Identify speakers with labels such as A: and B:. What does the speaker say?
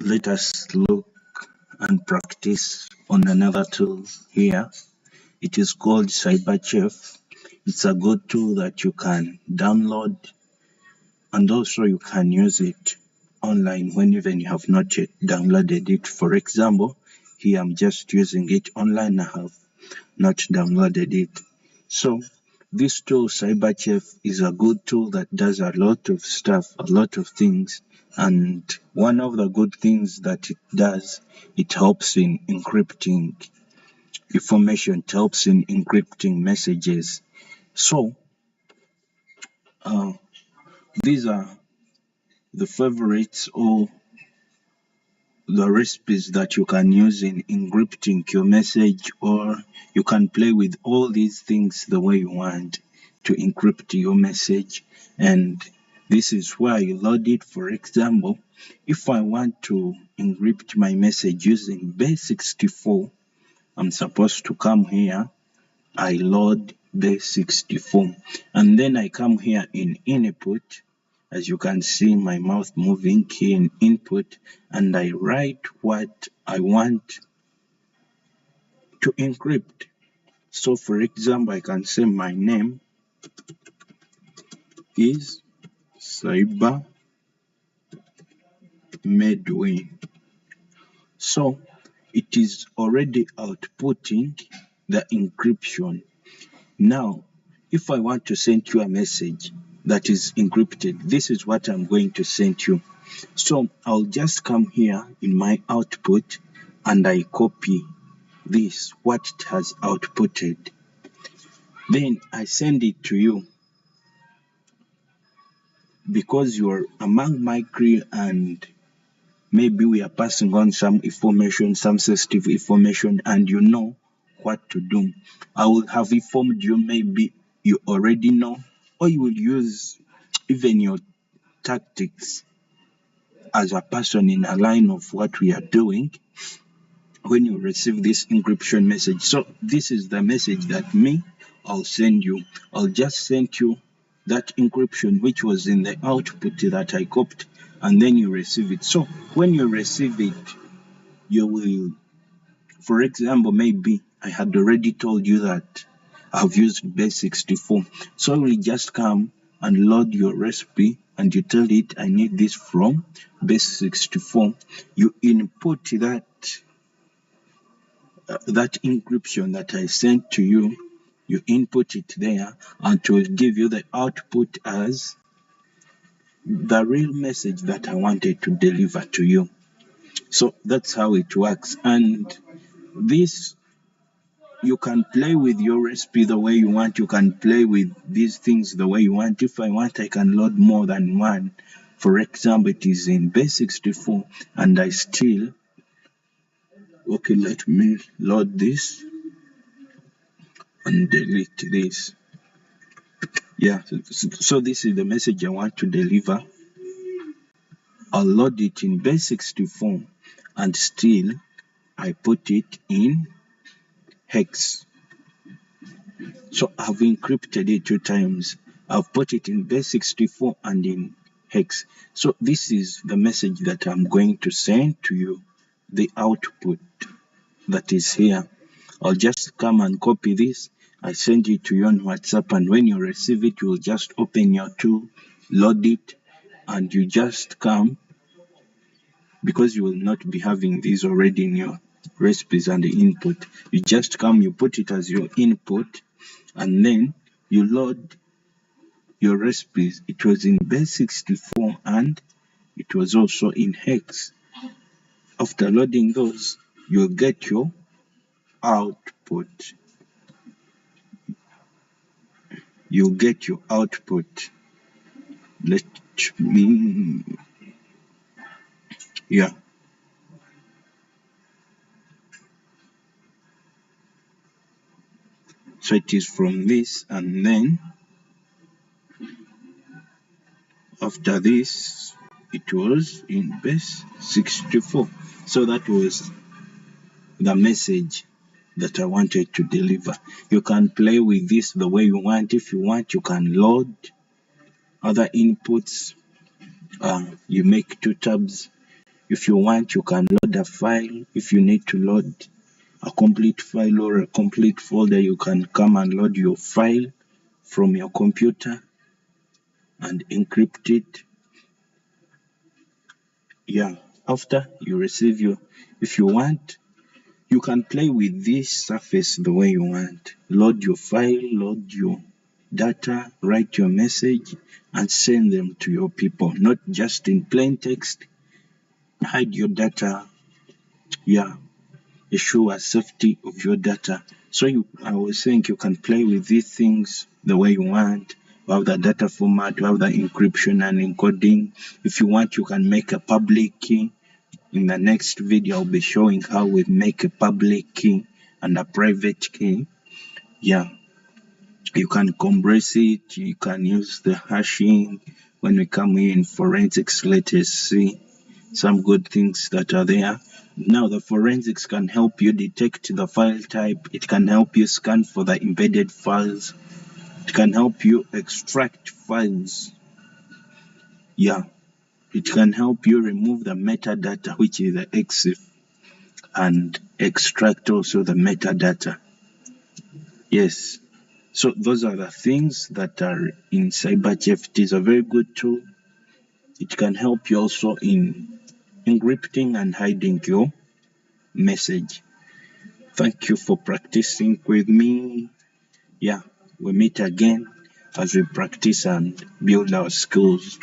A: let us look and practice on another tool here. It is called CyberChef. It's a good tool that you can download, and also you can use it online when even you have not yet downloaded it. For example, here I'm just using it online. I have not downloaded it. So this tool, CyberChef, is a good tool that does a lot of stuff, a lot of things. And one of the good things that it does, it helps in encrypting information, it helps in encrypting messages. So these are the favorites or the recipes that you can use in encrypting your message, or you can play with all these things the way you want to encrypt your message. And this is where you load it. For example, if I want to encrypt my message using base64, I'm supposed to come here, I load base64, and then I come here in input. As you can see, my mouth moving here in input, and I write what I want to encrypt. So for example, I can say my name is Cyber Medway. So it is already outputting the encryption. Now, if I want to send you a message that is encrypted, this is what I'm going to send you. So I'll just come here in my output and I copy this, what it has outputted. Then I send it to you. Because you're among my crew and maybe we are passing on some information, some sensitive information, and you know what to do. I will have informed you, maybe you already know, or you will use even your tactics as a person in a line of what we are doing when you receive this encryption message. So this is the message that I'll send you. I'll just send you that encryption which was in the output that I copied, and then you receive it. So when you receive it, you will, for example, maybe I had already told you that I've used base64. So I will just come and load your recipe, and you tell it I need this from base64. You input that encryption that I sent to you, you input it there, and it will give you the output as the real message that I wanted to deliver to you. So that's how it works. And this, you can play with your recipe the way you want. You can play with these things the way you want. If I want, I can load more than one. For example, it is in base64 and I still, okay, let me load this and delete this. Yeah, so this is the message I want to deliver. I'll load it in base64 and still I put it in hex. So I've encrypted it 2 times. I've put it in base64 and in hex. So this is the message that I'm going to send to you, the output that is here. I'll just come and copy this. I send it to you on WhatsApp, and when you receive it, you'll just open your tool, load it, and you just come, because you will not be having these already in your recipes and the input. You just come, you put it as your input, and then you load your recipes. It was in base64 and it was also in hex. After loading those, you'll get your output. You'll get your output. Let me, yeah. So it is from this, and then after this, it was in base64. So that was the message that I wanted to deliver. You can play with this the way you want. If you want, you can load other inputs. You make 2 tabs. If you want, you can load a file. If you need to load a complete file or a complete folder, you can come and load your file from your computer and encrypt it. Yeah, after you receive your, if you want, you can play with this surface the way you want. Load your file, load your data, write your message, and send them to your people, not just in plain text. Hide your data. Yeah, ensure safety of your data. So I was saying you can play with these things the way you want. You have the data format, you have the encryption and encoding. If you want, you can make a public key. In the next video, I'll be showing how we make a public key and a private key. Yeah, you can compress it, you can use the hashing. When we come here in forensics, let us see some good things that are there. Now the forensics can help you detect the file type. It can help you scan for the embedded files. It can help you extract files. Yeah, it can help you remove the metadata, which is the EXIF, and extract also the metadata. Yes, so those are the things that are in CyberChef. It is a very good tool. It can help you also in encrypting and hiding your message. Thank you for practicing with me. Yeah, we meet again as we practice and build our skills.